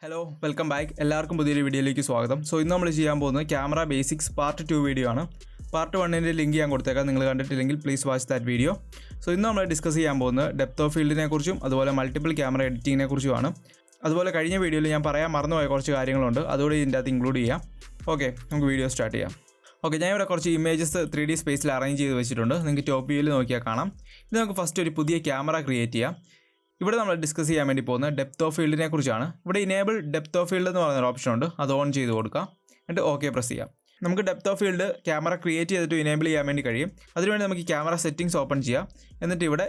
Hello welcome back. എല്ലാവർക്കും പുതിയൊരു വീഡിയോയിലേക്ക് സ്വാഗതം. സോ ഇന്ന് നമ്മൾ ചെയ്യാൻ പോകുന്നത് ക്യാമറ ബേസിക്സ് പാർട്ട് 2 വീഡിയോ ആണ്. പാർട്ട് 1ൻ്റെ ലിങ്ക് ഞാൻ കൊടുത്തേക്കാം. നിങ്ങൾ കണ്ടിട്ടില്ലെങ്കിൽ please watch that video. So ഇന്ന് നമ്മൾ ഡിസ്കസ് ചെയ്യാൻ പോകുന്നത് ഡെപ്ത് ഓഫ് ഫീൽഡിനെ കുറിച്ചും അതുപോലെ മൾട്ടിപ്പിൾ ക്യാമറ എഡിറ്റിങ്ങിനെ കുറിച്ചുമാണ്. അതുപോലെ കഴിഞ്ഞ വീഡിയോയിൽ ഞാൻ പറയാൻ മറന്നുപോയ കുറച്ച് കാര്യങ്ങളുണ്ട്, അതുകൂടി ഇതിൻ്റെ അകത്ത് ഇൻക്ലൂഡ് ചെയ്യാം. ഓക്കെ, നമുക്ക് വീഡിയോ സ്റ്റാർട്ട് ചെയ്യാം. ഓക്കെ, ഞാൻ ഇവിടെ കുറച്ച് ഇമേജസ് 3D സ്പേസിൽ അറേഞ്ച് ചെയ്ത് വെച്ചിട്ടുണ്ട്. നിങ്ങൾക്ക് ടോപ്പ് വ്യൂവിൽ നോക്കിയാൽ കാണാം. ഇത് നമുക്ക് ഫസ്റ്റ് ഒരു പുതിയ ക്യാമറ ക്രിയേറ്റ് ചെയ്യാം. ഇവിടെ നമ്മൾ ഡിസ്കസ് ചെയ്യാൻ വേണ്ടി പോകുന്നത് ഡെപ്ത് ഓഫ് ഫീൽഡിനെ കുറിച്ചാണ്. ഇവിടെ ഇനേബിൾ ഡെപ്ത് ഓഫ് ഫീൽഡ് എന്ന് പറയുന്ന ഓപ്ഷൻ ഉണ്ട്, അത് ഓൺ ചെയ്ത് കൊടുക്കാം. എന്നിട്ട് ഓക്കെ പ്രസ് ചെയ്യാം. നമുക്ക് depth of field camera create ചെയ്തിട്ട് ഇനേബിൾ ചെയ്യാൻ വേണ്ടി കഴിയും. അതിനുവേണ്ടി നമുക്ക് ക്യാമറ സെറ്റിംഗ്സ് ഓപ്പൺ ചെയ്യാം. എന്നിട്ട് ഇവിടെ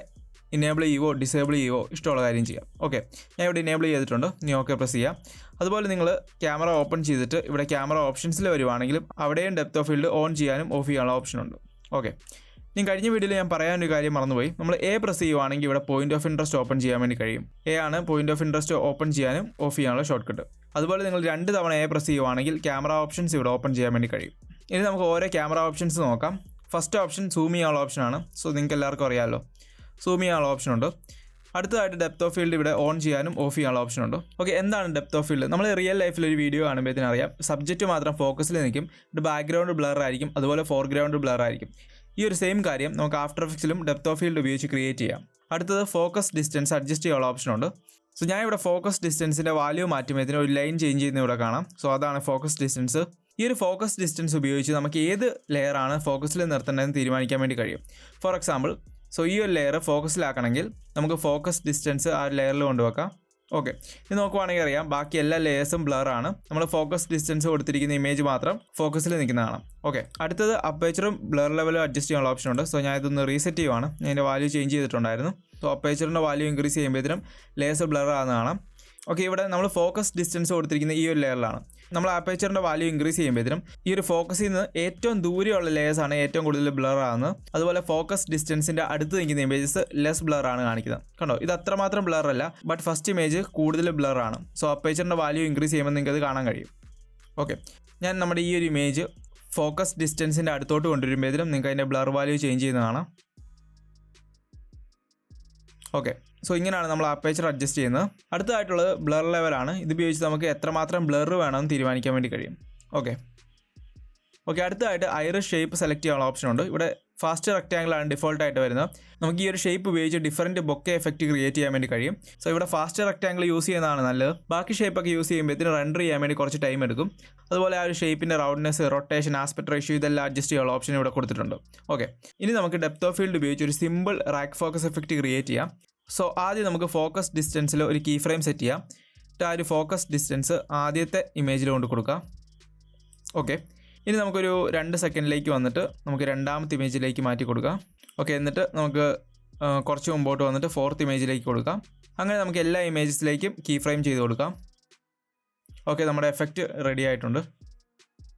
ഇനേബിൾ ചെയ്യുവോ ഡിസേബിൾ ചെയ്യുവോ ഇഷ്ടമുള്ള കാര്യം ചെയ്യാം. ഓക്കെ, ഞാൻ ഇവിടെ ഇനേബിൾ ചെയ്തിട്ടുണ്ട്. ഇനി ഓക്കെ പ്രസ് ചെയ്യാം. അതുപോലെ നിങ്ങൾ ക്യാമറ ഓപ്പൺ ചെയ്തിട്ട് ഇവിടെ ക്യാമറ ഓപ്ഷൻസിൽ വരുവാണെങ്കിലും അവിടെയും ഡെപ്ത് ഓഫ് ഫീൽഡ് ഓൺ ചെയ്യാനും ഓഫ് ചെയ്യാനുള്ള ഓപ്ഷൻ ഉണ്ട്. ഓക്കെ, ഇനി കഴിഞ്ഞ വീഡിയോയിൽ ഞാൻ പറയാനൊരു കാര്യം മറന്നുപോയി. നമ്മൾ എ പ്രസ് ചെയ്യുവാണെങ്കിൽ ഇവിടെ പോയിന്റ് ഓഫ് ഇൻട്രസ്റ്റ് ഓപ്പൺ ചെയ്യാൻ വേണ്ടി കഴിയും. എ ആണ് പോയിന്റ് ഓഫ് ഇൻട്രസ്റ്റ് ഓപ്പൺ ചെയ്യാനും ഓഫ് ചെയ്യാനുള്ള ഷോർട്ട് കട്ട്. അതുപോലെ നിങ്ങൾ 2 തവണ എ പ്രസ് ചെയ്യുവാണെങ്കിൽ ക്യാമറ ഓപ്ഷൻസ് ഇവിടെ ഓപ്പൺ ചെയ്യാൻ വേണ്ടി കഴിയും. ഇനി നമുക്ക് ഓരോ ക്യാമറ ഓപ്ഷൻസ് നോക്കാം. ഫസ്റ്റ് ഓപ്ഷൻ സൂം ചെയ്യാനുള്ള ഓപ്ഷനാണ്. സോ നിങ്ങൾക്ക് എല്ലാവർക്കും അറിയാമല്ലോ, സൂം ചെയ്യാനുള്ള ഓപ്ഷൻ ഉണ്ട്. അടുത്തതായിട്ട് ഡെപ്ത് ഓഫ് ഫീൽഡ് ഇവിടെ ഓൺ ചെയ്യാനും ഓഫ് ചെയ്യാനുള്ള ഓപ്ഷൻ ഉണ്ട്. ഓക്കെ, എന്താണ് ഡെപ്ത് ഓഫ് ഫീൽഡ്? നമ്മൾ റിയൽ ലൈഫിൽ ഒരു വീഡിയോ കാണുമ്പോഴത്തേനും അറിയാം, സബ്ജക്റ്റ് മാത്രം ഫോക്കസിൽ നിൽക്കും, ബാക്ക്ഗ്രൗണ്ട് ബ്ലർ ആയിരിക്കും, അതുപോലെ ഫോർഗ്രൗണ്ട് ബ്ലർ ആയിരിക്കും. ഈ ഒരു സെയിം കാര്യം നമുക്ക് ആഫ്റ്റർ എഫക്ട്സിലും ഡെപ്ത് ഓഫ് ഫീൽഡ് ഉപയോഗിച്ച് ക്രിയേറ്റ് ചെയ്യാം. അടുത്തത് ഫോക്കസ് ഡിസ്റ്റൻസ് അഡ്ജസ്റ്റ് ചെയ്യാനുള്ള ഓപ്ഷൻ ഉണ്ട്. സോ ഞാൻ ഇവിടെ ഫോക്കസ് ഡിസ്റ്റൻസിൻ്റെ വാല്യൂ മാറ്റുമ്പോഴത്തേനും ഒരു ലൈൻ ചേഞ്ച് ചെയ്യുന്ന ഇവിടെ കാണാം. സോ അതാണ് ഫോക്കസ് ഡിസ്റ്റൻസ്. ഈ ഒരു ഫോക്കസ് ഡിസ്റ്റൻസ് ഉപയോഗിച്ച് നമുക്ക് ഏത് ലെയറാണ് ഫോക്കസിൽ നിർത്തേണ്ടതെന്ന് തീരുമാനിക്കാൻ വേണ്ടി കഴിയും. ഫോർ എക്സാമ്പിൾ, സോ ഈ ഒരു ലെയർ ഫോക്കസിലാക്കണമെങ്കിൽ നമുക്ക് ഫോക്കസ് ഡിസ്റ്റൻസ് ആ ലെയറിൽ കൊണ്ടുവെക്കാം. ഓക്കെ, ഇത് നോക്കുവാണെങ്കിൽ അറിയാം ബാക്കി എല്ലാ ലെയേഴ്സും ബ്ലറാണ്. നമ്മൾ ഫോക്കസ് ഡിസ്റ്റൻസ് കൊടുത്തിരിക്കുന്ന ഇമേജ് മാത്രം ഫോക്കസിൽ നിൽക്കുന്നതാണ്. ഓക്കെ, അടുത്തത് അപ്പേച്ചറും ബ്ലർ ലെവലും അഡ്ജസ്റ്റ് ചെയ്യാനുള്ള ഓപ്ഷൻ ഉണ്ട്. സോ ഞാൻ ഇതൊന്ന് റീസെറ്റ് ചെയ്യുവാണ്. ഞാൻ ഇതിൻ്റെ വാല്യൂ ചേഞ്ച് ചെയ്തിട്ടുണ്ടായിരുന്നു. സോ അപ്പേച്ചറിൻ്റെ വാല്യൂ ഇൻക്രീസ് ചെയ്യുമ്പോഴത്തേനും ലെയേഴ്സ് ബ്ലർ ആകുന്നതാണ്. ഓക്കെ, ഇവിടെ നമ്മൾ ഫോക്കസ് ഡിസ്റ്റൻസ് കൊടുത്തിരിക്കുന്ന ഈ ഒരു ലെയറിലാണ്. നമ്മൾ അപ്പേച്ചറിൻ്റെ വാല്യൂ ഇൻക്രീസ് ചെയ്യുമ്പോഴത്തേനും ഈ ഒരു ഫോക്കസിൽ നിന്ന് ഏറ്റവും ദൂരെയുള്ള ലെയേഴ്സാണ് ഏറ്റവും കൂടുതൽ ബ്ലർ ആകുന്നത്. അതുപോലെ ഫോക്കസ് ഡിസ്റ്റൻസിൻ്റെ അടുത്ത് നിൽക്കുന്ന ഇമേജസ് ലെസ് ബ്ലർ ആണ് കാണിക്കുന്നത്. കണ്ടോ, ഇത് അത്രമാത്രം ബ്ലർ അല്ല, ബട്ട് ഫസ്റ്റ് ഇമേജ് കൂടുതൽ ബ്ലർ ആണ്. സോ അപ്പേച്ചറിൻ്റെ വാല്യൂ ഇൻക്രീസ് ചെയ്യുമ്പോൾ നിങ്ങൾക്ക് അത് കാണാൻ കഴിയും. ഓക്കെ, ഞാൻ നമ്മുടെ ഈ ഒരു ഇമേജ് ഫോക്കസ് ഡിസ്റ്റൻസിൻ്റെ അടുത്തോട്ട് കൊണ്ടുവരുമ്പോഴത്തേനും നിങ്ങൾക്ക് അതിൻ്റെ ബ്ലർ വാല്യൂ ചേഞ്ച് ചെയ്യുന്നതാണ്. ഓക്കെ, സോ ഇങ്ങനെയാണ് നമ്മൾ അപ്പേച്ചർ അഡ്ജസ്റ്റ് ചെയ്യുന്നത്. അടുത്തതായിട്ടുള്ളത് ബ്ലർ ലെവലാണ്. ഇത് ഉപയോഗിച്ച് നമുക്ക് എത്രമാത്രം ബ്ലർ വേണമെന്ന് തീരുമാനിക്കാൻ വേണ്ടി കഴിയും. ഓക്കെ, അടുത്തതായിട്ട് ഐറിസ് ഷേപ്പ് സെലക്ട് ചെയ്യാനുള്ള ഓപ്ഷൻ ഉണ്ട്. ഇവിടെ ഫാസ്റ്റ് റെക്റ്റാങ്കിളാണ് ഡിഫോൾട്ടായിട്ട് വരുന്നത്. നമുക്ക് ഈ ഒരു ഷേപ്പ് ഉപയോഗിച്ച് ഡിഫറൻറ്റ് ബൊക്കെ എഫക്റ്റ് ക്രിയേറ്റ് ചെയ്യാൻ വേണ്ടി കഴിയും. സോ ഇവിടെ ഫാസ്റ്റ് റെക്റ്റാങ്കിൾ യൂസ് ചെയ്യുന്നതാണ് നല്ലത്. ബാക്കി ഷേപ്പൊക്കെ യൂസ് ചെയ്യുമ്പോഴത്തേന് റെൻഡർ ചെയ്യാൻ വേണ്ടി കുറച്ച് ടൈം എടുക്കും. അതുപോലെ ആ ഒരു ഷേപ്പിൻ്റെ റൗണ്ട്നെസ്, റൊട്ടേഷൻ, ആസ്പെക്ട് റേഷ്യോ ഇതെല്ലാം അഡ്ജസ്റ്റ് ചെയ്യാനുള്ള ഓപ്ഷൻ ഇവിടെ കൊടുത്തിട്ടുണ്ട്. ഓക്കെ, ഇനി നമുക്ക് ഡെപ്ത് ഓഫ് ഫീൽഡ് ഉപയോഗിച്ച് ഒരു simple rack focus effect create ചെയ്യാം. സോ ആദ്യം നമുക്ക് ഫോക്കസ് ഡിസ്റ്റൻസിൽ ഒരു കീ ഫ്രെയിം സെറ്റ് ചെയ്യാം. ആ ഒരു ഫോക്കസ് ഡിസ്റ്റൻസ് ആദ്യത്തെ ഇമേജിൽ കൊണ്ട് കൊടുക്കാം. ഓക്കെ, ഇനി നമുക്കൊരു 2 സെക്കൻഡിലേക്ക് വന്നിട്ട് നമുക്ക് രണ്ടാമത്തെ ഇമേജിലേക്ക് മാറ്റി കൊടുക്കാം. ഓക്കെ, എന്നിട്ട് നമുക്ക് കുറച്ച് മുമ്പോട്ട് വന്നിട്ട് 4th ഇമേജിലേക്ക് കൊടുക്കാം. അങ്ങനെ നമുക്ക് എല്ലാ ഇമേജസിലേക്കും കീ ഫ്രെയിം ചെയ്ത് കൊടുക്കാം. ഓക്കെ, നമ്മുടെ എഫക്റ്റ് റെഡി ആയിട്ടുണ്ട്.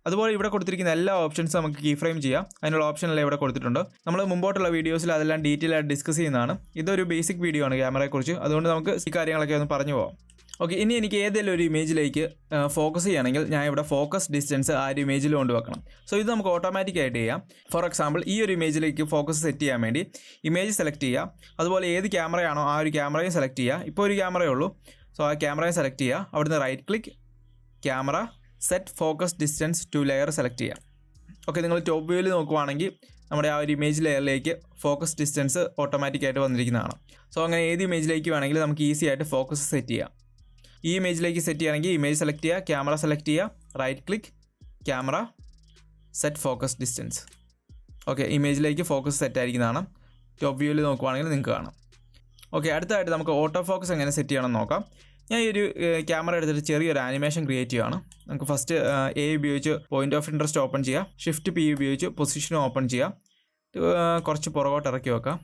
അതുപോലെ ഇവിടെ കൊടുത്തിരിക്കുന്ന എല്ലാ ഓപ്ഷൻസും നമുക്ക് കീ ഫ്രെയിം ചെയ്യാം. അതിനുള്ള ഓപ്ഷനെല്ലാം ഇവിടെ കൊടുത്തിട്ടുണ്ട്. നമ്മൾ മുമ്പോട്ടുള്ള വീഡിയോസിൽ അതെല്ലാം ഡീറ്റെയിൽ ആയിട്ട് ഡിസ്കസ് ചെയ്യുന്നതാണ്. ഇതൊരു ബേസിക് വീഡിയോ ആണ് ക്യാമറയെക്കുറിച്ച്, അതുകൊണ്ട് നമുക്ക് ഈ കാര്യങ്ങളൊക്കെ ഒന്ന് പറഞ്ഞു പോകാം. ഓക്കെ, ഇനി എനിക്ക് ഏതെങ്കിലും ഒരു ഇമേജിലേക്ക് ഫോക്കസ് ചെയ്യണമെങ്കിൽ ഞാൻ ഇവിടെ ഫോക്കസ് ഡിസ്റ്റൻസ് ആ ഒരു ഇമേജിൽ കൊണ്ടുവെക്കണം. സോ ഇത് നമുക്ക് ഓട്ടോമാറ്റിക്കായിട്ട് ചെയ്യാം. ഫോർ എക്സാമ്പിൾ, ഈ ഒരു ഇമേജിലേക്ക് ഫോക്കസ് സെറ്റ് ചെയ്യാൻ വേണ്ടി ഇമേജ് സെലക്ട് ചെയ്യുക. അതുപോലെ ഏത് ക്യാമറയാണോ ആ ഒരു ക്യാമറയും സെലക്ട് ചെയ്യുക. ഇപ്പോൾ ഒരു ക്യാമറയേ ഉള്ളൂ. സോ ആ ക്യാമറയെ സെലക്ട് ചെയ്യുക. അവിടുന്ന് right click, camera, set focus distance to layer select ചെയ്യാം. ഓക്കെ, നിങ്ങൾ ടോപ്പ് വ്യൂവിൽ നോക്കുവാണെങ്കിൽ നമ്മുടെ ആ ഒരു ഇമേജ് ലെയറിലേക്ക് ഫോക്കസ് ഡിസ്റ്റൻസ് ഓട്ടോമാറ്റിക്കായിട്ട് വന്നിരിക്കുന്നതാണ്. സോ അങ്ങനെ ഏത് ഇമേജിലേക്ക് വേണമെങ്കിലും നമുക്ക് ഈസി ആയിട്ട് ഫോക്കസ് സെറ്റ് ചെയ്യാം. ഈ ഇമേജിലേക്ക് സെറ്റ് ചെയ്യുകയാണെങ്കിൽ ഇമേജ് സെലക്ട് ചെയ്യുക, ക്യാമറ സെലക്ട് ചെയ്യുക, right click, camera, set focus distance. Okay, ഇമേജിലേക്ക് ഫോക്കസ് സെറ്റ് ആയിരിക്കുന്നതാണ്. ടോപ്പ് വ്യൂവിൽ നോക്കുവാണെങ്കിൽ നിങ്ങൾക്ക് കാണാം. ഓക്കെ, അടുത്തതായിട്ട് നമുക്ക് ഓട്ടോ ഫോക്കസ് എങ്ങനെ സെറ്റ് ചെയ്യണമെന്ന് നോക്കാം. ഞാൻ ഈ ഒരു ക്യാമറ എടുത്തിട്ട് ചെറിയൊരു ആനിമേഷൻ ക്രിയേറ്റ് ചെയ്യുകയാണ്. നമുക്ക് ഫസ്റ്റ് എ ഉപയോഗിച്ച് പോയിന്റ് ഓഫ് ഇൻട്രസ്റ്റ് ഓപ്പൺ ചെയ്യുക. ഷിഫ്റ്റ് പി ഉപയോഗിച്ച് പൊസിഷനും ഓപ്പൺ ചെയ്യുക. കുറച്ച് പുറകോട്ട് ഇറക്കി വെക്കാം.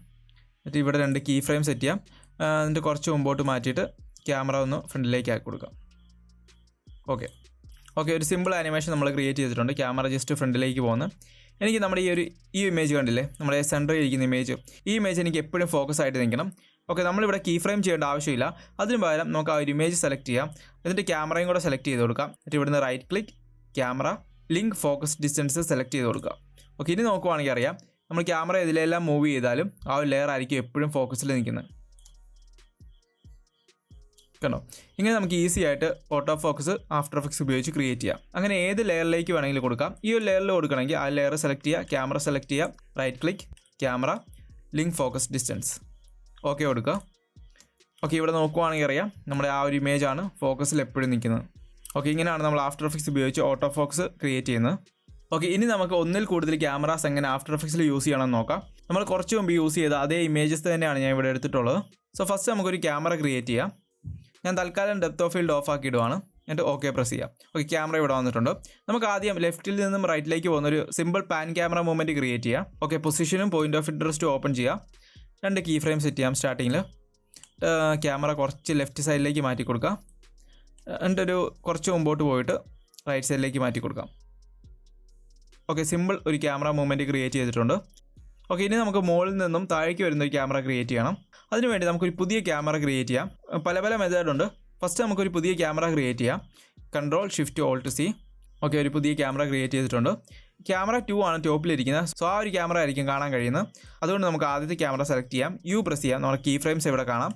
എന്നിട്ട് ഇവിടെ 2 കീ ഫ്രെയിം സെറ്റ് ചെയ്യാം. എന്നിട്ട് കുറച്ച് മുമ്പോട്ട് മാറ്റിയിട്ട് ക്യാമറ ഒന്ന് ഫ്രണ്ടിലേക്ക് ആക്കി കൊടുക്കാം. ഓക്കെ, ഒരു സിമ്പിൾ ആനിമേഷൻ നമ്മൾ ക്രിയേറ്റ് ചെയ്തിട്ടുണ്ട്. ക്യാമറ ജസ്റ്റ് ഫ്രണ്ടിലേക്ക് പോകുന്നു. എനിക്ക് നമ്മുടെ ഈ ഇമേജ് കണ്ടില്ലേ, നമ്മുടെ സെൻറ്ററിൽ ഇരിക്കുന്ന ഇമേജ്, ഈ ഇമേജ് എനിക്ക് എപ്പോഴും ഫോക്കസ് ആയിട്ട് നിൽക്കണം. ഓക്കെ, നമ്മളിവിടെ കീ ഫ്രെയിം ചെയ്യേണ്ട ആവശ്യമില്ല. അതിന് പകരം നമുക്ക് ആ ഒരു ഇമേജ് സെലക്ട് ചെയ്യാം. എന്നിട്ട് ക്യാമറയും കൂടെ സെലക്ട് ചെയ്ത് കൊടുക്കാം. എന്നിട്ട് ഇവിടുന്ന് right click, camera, link focus distance select ചെയ്ത് കൊടുക്കുക. ഓക്കെ, ഇനി നോക്കുവാണെങ്കിൽ അറിയാം നമ്മൾ ക്യാമറ ഇതിലെല്ലാം മൂവ് ചെയ്താലും ആ ഒരു ലെയർ ആയിരിക്കും എപ്പോഴും ഫോക്കസിൽ നിൽക്കുന്നത്. കണ്ടോ? ഇങ്ങനെ നമുക്ക് ഈസി ആയിട്ട് ഓട്ടോ ഫോക്കസ് ആഫ്റ്റർ എഫക്ട്സ് ഉപയോഗിച്ച് ക്രിയേറ്റ് ചെയ്യാം. അങ്ങനെ ഏത് ലെയറിലേക്ക് വേണമെങ്കിലും കൊടുക്കാം. ഈ ഒരു ലെയറിൽ കൊടുക്കണമെങ്കിൽ ആ ലെയർ സെലക്ട് ചെയ്യുക, ക്യാമറ സെലക്ട് ചെയ്യുക, right click, camera, link focus distance, okay കൊടുക്കുക. ഓക്കെ, ഇവിടെ നോക്കുവാണെങ്കിൽ അറിയാം നമ്മുടെ ആ ഒരു ഇമേജാണ് ഫോക്കസിൽ എപ്പോഴും നിൽക്കുന്നത്. ഓക്കെ, ഇങ്ങനെയാണ് നമ്മൾ ആഫ്റ്റർ എഫക്ട്സ് ഉപയോഗിച്ച് ഓട്ടോ ഫോക്കസ് ക്രിയേറ്റ് ചെയ്യുന്നത്. ഓക്കെ, ഇനി നമുക്ക് ഒന്നിൽ കൂടുതൽ ക്യാമറാസ് എങ്ങനെ ആഫ്റ്റർ എഫക്ട്സിൽ യൂസ് ചെയ്യണമെന്ന് നോക്കാം. നമ്മൾ കുറച്ച് മുമ്പ് യൂസ് ചെയ്ത അതേ ഇമേജസ് തന്നെയാണ് ഞാൻ ഇവിടെ എടുത്തിട്ടുള്ളത്. സോ ഫസ്റ്റ് നമുക്കൊരു ക്യാമറ ക്രിയേറ്റ് ചെയ്യാം. ഞാൻ തൽക്കാലം ഡെപ്ത് ഓഫ് ഫീൽഡ് ഓഫ് ആക്കിയിടുവാണ്. എന്നിട്ട് ഓക്കെ പ്രസ് ചെയ്യാം. ഓക്കെ, ക്യാമറ ഇവിടെ വന്നിട്ടുണ്ട്. നമുക്ക് ആദ്യം ലെഫ്റ്റിൽ നിന്നും റൈറ്റിലേക്ക് പോകുന്നൊരു simple pan camera movement create ചെയ്യാം. ഓക്കെ, പൊസിഷനും പോയിന്റ് ഓഫ് ഇൻട്രസ്റ്റ് ഓപ്പൺ ചെയ്യാം. 2 കീ ഫ്രെയിം സെറ്റ് ചെയ്യാം. സ്റ്റാർട്ടിങ്ങിൽ ക്യാമറ കുറച്ച് ലെഫ്റ്റ് സൈഡിലേക്ക് മാറ്റി കൊടുക്കാം. എന്നിട്ടൊരു കുറച്ച് മുമ്പോട്ട് പോയിട്ട് റൈറ്റ് സൈഡിലേക്ക് മാറ്റി കൊടുക്കാം. ഓക്കെ, സിമ്പിൾ ഒരു ക്യാമറ മൂവ്മെൻറ്റ് ക്രിയേറ്റ് ചെയ്തിട്ടുണ്ട്. ഓക്കെ, ഇനി നമുക്ക് മുകളിൽ നിന്നും താഴേക്ക് വരുന്ന ഒരു ക്യാമറ ക്രിയേറ്റ് ചെയ്യണം. അതിനുവേണ്ടി നമുക്കൊരു പുതിയ ക്യാമറ ക്രിയേറ്റ് ചെയ്യാം. പല മെത്തേഡുണ്ട്. ഫസ്റ്റ് നമുക്കൊരു പുതിയ ക്യാമറ ക്രിയേറ്റ് ചെയ്യാം. Ctrl+Shift+Alt+C. ഓക്കെ, ഒരു പുതിയ ക്യാമറ ക്രിയേറ്റ് ചെയ്തിട്ടുണ്ട്. ക്യാമറ 2 ആണ് ടോപ്പിലിരിക്കുന്നത്. സോ ആ ഒരു ക്യാമറ ആയിരിക്കും കാണാൻ കഴിയുന്നത്. അതുകൊണ്ട് നമുക്ക് ആദ്യത്തെ ക്യാമറ സെലക്ട് ചെയ്യാം. യു പ്രസ് ചെയ്യാം. നമ്മുടെ കീ ഫ്രെയിംസ് ഇവിടെ കാണാം.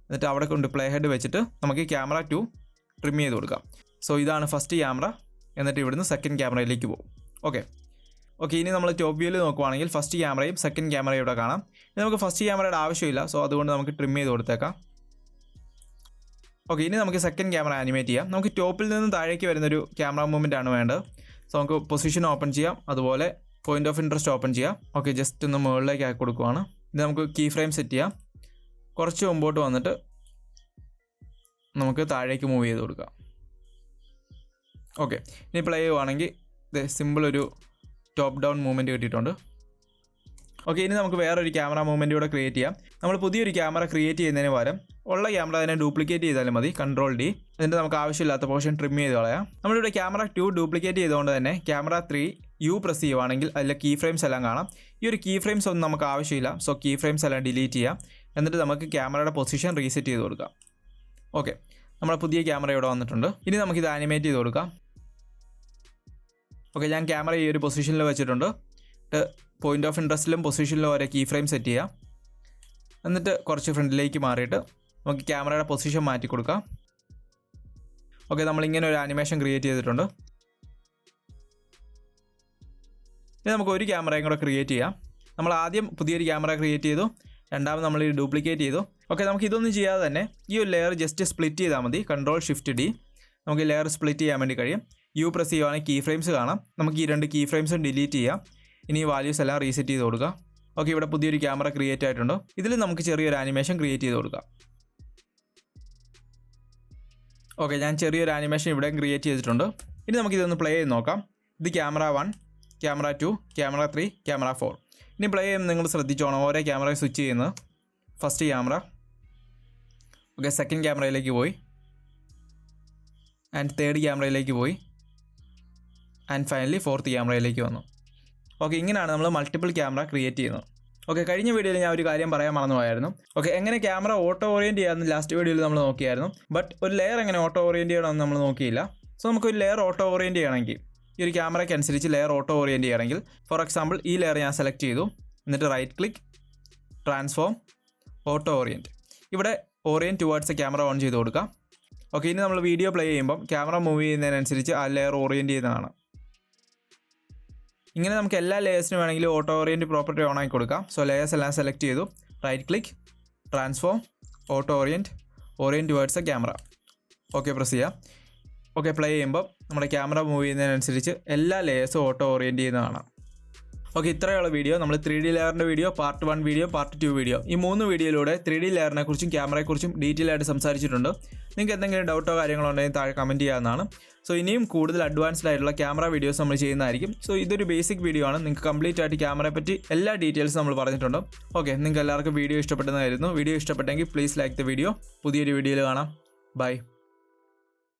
എന്നിട്ട് അവിടെ കൊണ്ട് പ്ലേ ഹെഡ് വെച്ചിട്ട് നമുക്ക് ക്യാമറ 2 ട്രിം ചെയ്ത് കൊടുക്കാം. സോ ഇതാണ് ഫസ്റ്റ് ക്യാമറ. എന്നിട്ട് ഇവിടുന്ന് സെക്കൻഡ് ക്യാമറയിലേക്ക് പോകും. ഓക്കെ, ഇനി നമ്മൾ ടോപ്പ് വ്യൂവിൽ നോക്കുവാണെങ്കിൽ ഫസ്റ്റ് ക്യാമറയും സെക്കൻഡ് ക്യാമറയും ഇവിടെ കാണാം. ഇനി നമുക്ക് ഫസ്റ്റ് ക്യാമറയുടെ ആവശ്യമില്ല. സോ അതുകൊണ്ട് നമുക്ക് ട്രിം ചെയ്ത് കൊടുത്തേക്കാം. ഓക്കെ, ഇനി നമുക്ക് സെക്കൻഡ് ക്യാമറ ആനിമേറ്റ് ചെയ്യാം. നമുക്ക് ടോപ്പിൽ നിന്ന് താഴേക്ക് വരുന്നൊരു ക്യാമറ മൂവ്മെൻ്റ് ആണ് വേണ്ടത്. സോ നമുക്ക് പൊസിഷൻ ഓപ്പൺ ചെയ്യാം. അതുപോലെ പോയിന്റ് ഓഫ് ഇൻട്രസ്റ്റ് ഓപ്പൺ ചെയ്യാം. ഓക്കെ, ജസ്റ്റ് ഒന്ന് മുകളിലേക്ക് ആക്കി കൊടുക്കുവാണ്. ഇത് നമുക്ക് കീ ഫ്രെയിം സെറ്റ് ചെയ്യാം. കുറച്ച് മുമ്പോട്ട് വന്നിട്ട് നമുക്ക് താഴേക്ക് മൂവ് ചെയ്ത് കൊടുക്കാം. ഓക്കെ, ഇനി പ്ലേ ചെയ്യുവാണെങ്കിൽ ഇത് സിമ്പിൾ ഒരു ടോപ്പ് ഡൗൺ മൂവ്മെൻറ്റ് കിട്ടിയിട്ടുണ്ട്. ഓക്കെ, ഇനി നമുക്ക് വേറൊരു ക്യാമറ മൂവ്മെൻറ്റ് കൂടെ ക്രിയേറ്റ് ചെയ്യാം. നമ്മൾ പുതിയൊരു ക്യാമറ ക്രിയേറ്റ് ചെയ്യുന്നതിന് പകരം ഉള്ള ക്യാമറ തന്നെ ഡ്യൂപ്ലിക്കേറ്റ് ചെയ്താലും മതി. Ctrl+D. എന്നിട്ട് നമുക്ക് ആവശ്യമില്ലാത്ത പോർഷൻ ട്രിം ചെയ്ത് കളയാം. നമ്മളിവിടെ ക്യാമറ 2 ഡ്യൂപ്ലിക്കേറ്റ് ചെയ്തുകൊണ്ട് തന്നെ ക്യാമറ 3 യു പ്രസ് ചെയ്യുവാണെങ്കിൽ അതിലെ കീ ഫ്രെയിംസ് എല്ലാം കാണാം. ഈ ഒരു കീ ഫ്രെയിംസ് ഒന്നും നമുക്ക് ആവശ്യമില്ല. സോ കീ ഫ്രെയിംസ് എല്ലാം ഡിലീറ്റ് ചെയ്യാം. എന്നിട്ട് നമുക്ക് ക്യാമറയുടെ പൊസിഷൻ റീസെറ്റ് ചെയ്ത് കൊടുക്കാം. ഓക്കെ, നമ്മുടെ പുതിയ ക്യാമറ ഇവിടെ വന്നിട്ടുണ്ട്. ഇനി നമുക്കിത് ആനിമേറ്റ് ചെയ്ത് കൊടുക്കാം. ഓക്കെ, ഞാൻ ക്യാമറ ഈ ഒരു പൊസിഷനിൽ വെച്ചിട്ടുണ്ട്. പോയിന്റ് ഓഫ് ഇൻട്രസ്റ്റിലും പൊസിഷനിലും ഓരോ കീ ഫ്രെയിം സെറ്റ് ചെയ്യാം. എന്നിട്ട് കുറച്ച് ഫ്രണ്ടിലേക്ക് മാറിയിട്ട് നമുക്ക് ക്യാമറയുടെ പൊസിഷൻ മാറ്റി കൊടുക്കാം. ഓക്കെ, നമ്മളിങ്ങനെ ഒരു ആനിമേഷൻ ക്രിയേറ്റ് ചെയ്തിട്ടുണ്ട്. ഇനി നമുക്ക് ഒരു ക്യാമറയും കൂടെ ക്രിയേറ്റ് ചെയ്യാം. നമ്മൾ ആദ്യം പുതിയൊരു ക്യാമറ ക്രിയേറ്റ് ചെയ്തു. രണ്ടാമത് നമ്മൾ ഇത് ഡ്യൂപ്ലിക്കേറ്റ് ചെയ്തു. ഓക്കെ, നമുക്ക് ഇതൊന്നും ചെയ്യാതെ തന്നെ ഈ ഒരു ലെയർ ജസ്റ്റ് സ്പ്ലിറ്റ് ചെയ്താൽ മതി. Ctrl+Shift+D. നമുക്ക് ലെയർ സ്പ്ലിറ്റ് ചെയ്യാൻ വേണ്ടി കഴിയും. യു പ്രസ് ചെയ്യുവാണെങ്കിൽ കീ ഫ്രെയിംസ് കാണാം. നമുക്ക് ഈ 2 കീ ഫ്രെയിംസും ഡിലീറ്റ് ചെയ്യാം. ഇനി ഈ വാല്യൂസ് എല്ലാം റീസെറ്റ് ചെയ്ത് കൊടുക്കുക. ഓക്കെ, ഇവിടെ പുതിയൊരു ക്യാമറ ക്രിയേറ്റ് ആയിട്ടുണ്ട്. ഇതിൽ നമുക്ക് ചെറിയൊരു ആനിമേഷൻ ക്രിയേറ്റ് ചെയ്ത് കൊടുക്കാം. ഓക്കെ, ഞാൻ ചെറിയൊരു ആനിമേഷൻ ഇവിടെ ക്രിയേറ്റ് ചെയ്തിട്ടുണ്ട്. ഇനി നമുക്കിതൊന്ന് പ്ലേ ചെയ്ത് നോക്കാം. ഇത് ക്യാമറ 1, ക്യാമറ 2, ക്യാമറ 3, ക്യാമറ 4. ഇനി പ്ലേ ചെയ്യുമ്പോൾ നിങ്ങൾ ശ്രദ്ധിച്ചോണം ഓരോ ക്യാമറ സ്വിച്ച് ചെയ്യുന്നത്. ഫസ്റ്റ് ക്യാമറ, ഓക്കെ, സെക്കൻഡ് ക്യാമറയിലേക്ക് പോയി, ആൻഡ് തേർഡ് ക്യാമറയിലേക്ക് പോയി, ആൻഡ് ഫൈനലി ഫോർത്ത് ക്യാമറയിലേക്ക് വന്നു. ഓക്കെ, ഇങ്ങനെയാണ് നമ്മൾ മൾട്ടിപ്പിൾ ക്യാമറ ക്രിയേറ്റ് ചെയ്യുന്നത്. ഓക്കെ, കഴിഞ്ഞ വീഡിയോയിൽ ഞാൻ ഒരു കാര്യം പറയാൻ മറന്നു പോയായിരുന്നു. ഓക്കെ, എങ്ങനെ ക്യാമറ ഓട്ടോ ഓറിയൻറ്റ് ചെയ്യാമെന്ന് ലാസ്റ്റ് വീഡിയോയിൽ നമ്മൾ നോക്കിയായിരുന്നു. ബട്ട് ഒരു ലെയർ എങ്ങനെ ഓട്ടോ ഓറിയൻറ്റ് ചെയ്യണമെന്ന് നമ്മൾ നോക്കിയില്ല. സോ നമുക്കൊരു ലെയർ ഓട്ടോ ഓറിയൻറ്റ് ചെയ്യണമെങ്കിൽ ഈ ഒരു ക്യാമറയ്ക്ക് അനുസരിച്ച് ലെയർ ഓട്ടോ ഓറിയൻറ്റ് ചെയ്യണമെങ്കിൽ ഫോർ എക്സാമ്പിൾ ഈ ലെയർ ഞാൻ സെലക്ട് ചെയ്തു. എന്നിട്ട് right click, transform, auto orient. ഇവിടെ ഓറിയൻറ്റ് ടുവേർഡ്സ് ക്യാമറ ഓൺ ചെയ്ത് കൊടുക്കാം. ഓക്കെ, ഇനി നമ്മൾ വീഡിയോ പ്ലേ ചെയ്യുമ്പം ക്യാമറ മൂവ് ചെയ്യുന്നതിനനുസരിച്ച് ആ ലെയർ ഓറിയൻറ്റ് ചെയ്യുന്നതാണ്. ഇങ്ങനെ നമുക്ക് എല്ലാ ലെയേഴ്സിനും വേണമെങ്കിൽ ഓട്ടോ ഓറിയൻറ്റ് പ്രോപ്പർട്ടി ഓൺ ആക്കി കൊടുക്കാം. സോ ലെയേഴ്സ് എല്ലാം സെലക്ട് ചെയ്തു. Right click, transform, auto orient, orient towards camera. Okay press ചെയ്യാം. ഓക്കെ, പ്ലേ ചെയ്യുമ്പോൾ നമ്മുടെ ക്യാമറ മൂവ് ചെയ്യുന്നതിനനുസരിച്ച് എല്ലാ ലെയേഴ്സും ഓട്ടോ ഓറിയൻറ്റ് ചെയ്യുന്നതാണ്. ഓക്കെ, ഇത്രയുള്ള വീഡിയോ നമ്മൾ 3D ലെയറിൻ്റെ video, part 1 video, part 2 video, ഈ 3 വീഡിയോയിലൂടെ 3D ലെയറിനെ കുറിച്ചും ക്യാമറയെക്കുറിച്ചും ഡീറ്റെയിൽ ആയിട്ട് സംസാരിച്ചിട്ടുണ്ട്. നിങ്ങൾക്ക് എന്തെങ്കിലും ഡൗട്ടോ കാര്യങ്ങളോ ഉണ്ടെങ്കിൽ താഴെ കമൻറ്റ് ചെയ്യാവുന്നതാണ്. സോ ഇനിയും കൂടുതൽ അഡ്വാൻസ്ഡ് ആയിട്ടുള്ള ക്യാമറ വീഡിയോസ് നമ്മൾ ചെയ്യുന്നതായിരിക്കും. സോ ഇതൊരു ബേസിക് വീഡിയോ ആണ്. നിങ്ങൾക്ക് കംപ്ലീറ്റ് ആയിട്ട് ക്യാമറയെ പറ്റി എല്ലാ ഡീറ്റെയിൽസും നമ്മൾ പറഞ്ഞിട്ടുണ്ട്. ഓക്കെ, നിങ്ങൾക്ക് എല്ലാവർക്കും വീഡിയോ ഇഷ്ടപ്പെട്ടതായിരുന്നു. വീഡിയോ ഇഷ്ടപ്പെട്ടെങ്കിൽ പ്ലീസ് ലൈക്ക് ദ വീഡിയോ. പുതിയൊരു വീഡിയോയിൽ കാണാം. ബൈ.